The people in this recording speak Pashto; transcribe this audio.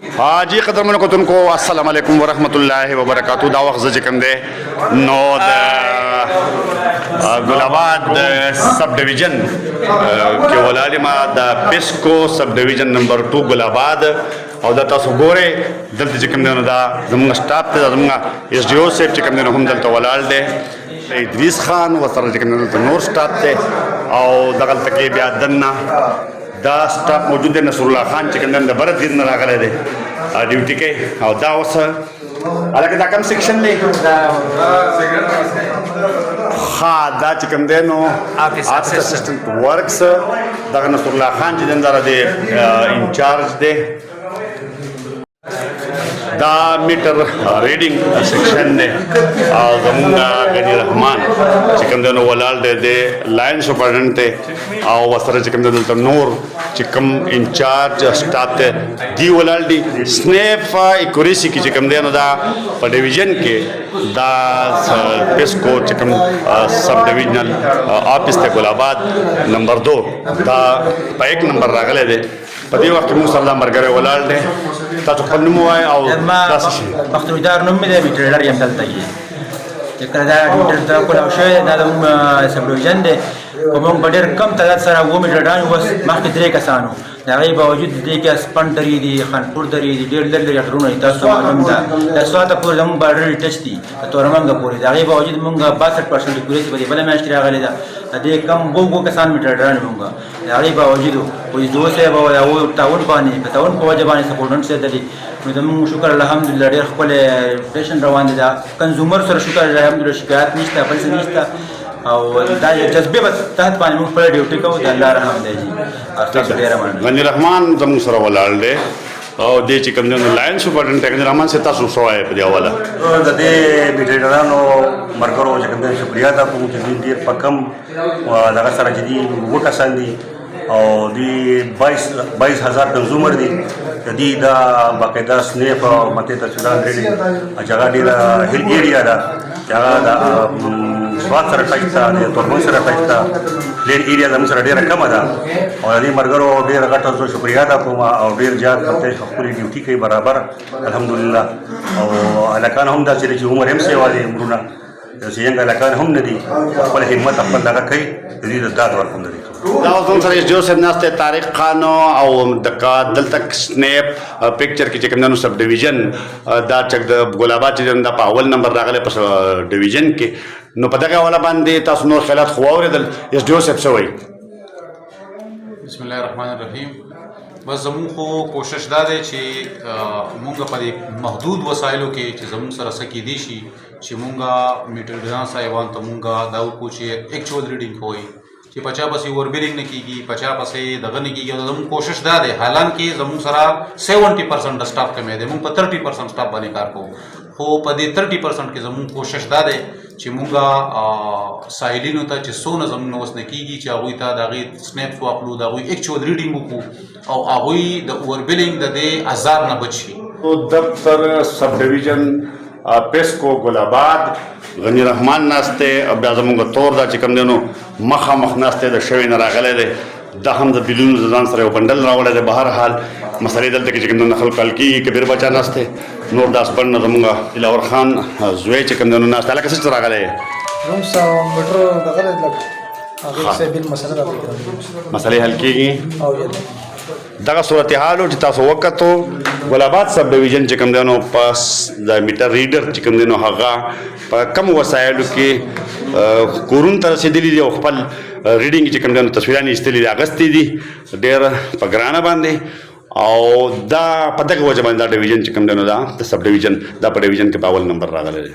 जी कदरमन को तुमको अस्सलाम वालेकुम वरहमतुल्लाहि वबरकातुहू दा वक्त जिक्र दे नो गुलाबाद सब डिवीजन के वलालिमा द पेस्को सब डिवीजन नंबर 2 गुलाबाद और दा तासु गोरे दलते जिक्र दे दा जमुंगा स्टाफ ते जमुंगा एसडीओ से जिक्र दे हम दलते वलाल दे इद्रीस खान वसर जिक्र दे नूर स्टाफ ते और दगल तके बिया दन्ना دا سټاپ موجود دی نصر الله خان چې کوم د برد دین راغلی دی ډیوټي کې او دا اوس هلکه دا کوم سیکشن دی ها دا چې کوم دی نو آفیس اسسټنټ ورکس دغه نصر الله خان چې دنداره دی انچارج دی دا میټر ریډینګ سیکشن دی او زمونږ غنی رحمان چې کوم دی نو ولاړ دی د لاین سپرډنټ دی او ورسره چې کوم دی دلته نور چې کوم انچارج سټاف دی دی ولاړ دی سنیپ اکوریسي کې چې کوم دی نو دا په ډیویژن کې دا پیسکو چې کوم سب ډیویژنل آفیس دی ګلاباد نمبر 2 دا په 1 نمبر راغلی دی په دې وخت کې موږ سره مرګره ولاړ دی تاسو خپل نوم ووایئ او تاسو شي مختویدار نوم مې دی میټریلر یم دلته یې چې کله دا میټر ته کولاو شوی دا زموږ سب ډیویژن دی په موږ په ډېر کم تعداد سره 7 میټرډان اوس مخکې 3 کسانو د هغې باوجود د دې کې اسپن درې دي خانپور درې دي ډېر لرې لرې ډرونه دي تاسو معلوم ده د سواته پورې زموږ بارډر ټچ دي د تورمنګه پورې د هغې باوجود موږ 62% اکورېسي په دې بله میاشت کې راغلې ده د دې کم 2 کسان میټرډان موږ د هغې باوجود پولیسو صاحب او هغو تعاون باندې په تعاون په وجه باندې سپورټنټ صاحب دي نو زموږ شکر الحمدلله ډېر ښکلی اپریشن روان دی دا کنزومر سره شکر الحمدلله شکایت نشته بل څه نشته او دا جذبه په تحت باندې موږ خپله ډیوټي کوو د الله رحم دی جي تاسو ډېره مننه غنی رحمان زموږ سره ولاړ دی او دې چې کوم دی نو لاین سپرډنټ غنی رحمان سے تاسو څه وایئ په دې حواله د دې میټریډرانو مرګرو چې کوم دی شکریا ده کوم چې ډېر په کم دغه سره چې دي 2 کسان دي او دی 22,000 کنزومر دي د دې دا باقاعده سنیپ او مته ته سودان ریډینګ جګه ډېره هیل ایریا ده هغه د سواد سره ټچ ده د تورمن سره ټچ ده ډېر ایریا زموږ سره ډېره کمه ده او د دې مرګرو ډېره غټه زه شکریا ده کوم او ډېر زیات خپلې ډیوټي کوي برابر الحمدلله او هلکان هم داسې دي چې عمر هم سیوا دي عمرونه داسې ینګ هلکان هم نه دي خپل همت خپل دغه کوي د دې د داد ورکوم نه دي دا اوس هم سره جو صاحب ناسته طارق خان او د دلته سنیپ پکچر کې چې کوم نو سب ډیویژن دا چک د ګلاباد چې دا په اول نمبر راغلی په ډیویژن کې نو په دغه حواله باندې تاسو نور خیالات خو واورېدل ایس ډي او صاحب څه وایي بسم الله الرحمن الرحیم بس زموږ خو کوشش دا دی چې مونږ په دې محدود وسایلو کې چې زموږ سره څه کیدی شي چې مونږ میټریډران صاحبان ته مونږ دا وکړو چې ایکچوال ریډینګ کوئ چې پچا پسې اوربیلینګ نه کېږي پچا پسې دغه نه کېږي زموږ کوشش دا دی حالانکې زموږ سره 70% د سټاف کمی دی مونږ په 30% سټاف باندې کار کوو خو په دې 30% کې زموږ کوشش دا دی چې مونږ سایلینو ته چې څونه زموږ نه اوس نه کېږي چې هغوی ته د هغې سنیپس واخلو د هغوی ایکچوال ریډینګ وکړو او هغوی د اوربیلینګ د دې عذاب نه بچ شي دفتر سب ډیویژن پیسکو ګلاباد غنی رحمان ناسته او بیا زموږ تور دا چې کوم دی نو مخامخ ناسته د شوی نه راغلی دی دا هم د بیلونو د ځان سره یو بنډل راوړی دی بهر حال مسلې دلته کې چې کوم دی نو خلک حل کېږي کبیر بچا ناسته نور داس بڼ نه زموږ دلاور خان زوی چې کوم دی نو ناسته هلکه څه راغلی دی مسلې حل کېږي دغه صورتحال چې تاسو وکتو ګلاباد سب ډیویژن چې کوم دی نو پس د میټر ریډر چې کوم دی نو هغه په کم وسایلو کې کورونو ته رسېدلي دي او خپل ریډینګ چې کوم دی نو تصویرانې ایستلي دي اخیستې دي ډېر په ګرانه باندې او دا په دغه وجه باندې دا ډیویژن چې کوم دی نو دا د سب ډیویژن دا په ډیویژن کې په اول نمبر راغلی دی